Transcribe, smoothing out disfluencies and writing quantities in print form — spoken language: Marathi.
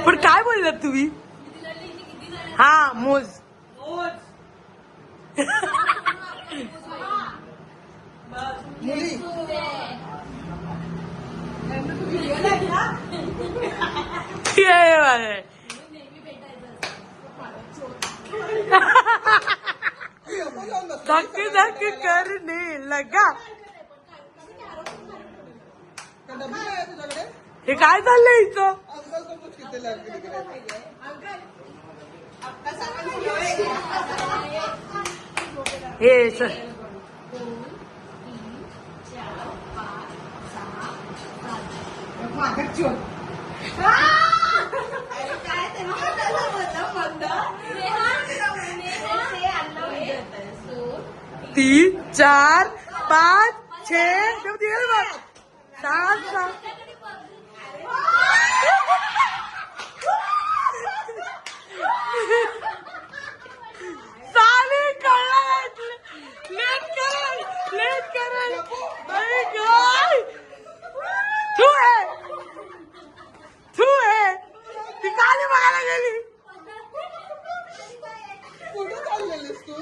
पण काय बोललात तुम्ही? हा मोज धक्के धक्के करने लगा. हे काय चाललंय इथं? हे सर तीन चार पाच 6 7 साले लेट करेल तू आहे ती काली बघायला गेली. कुठं चाललेलीस तू?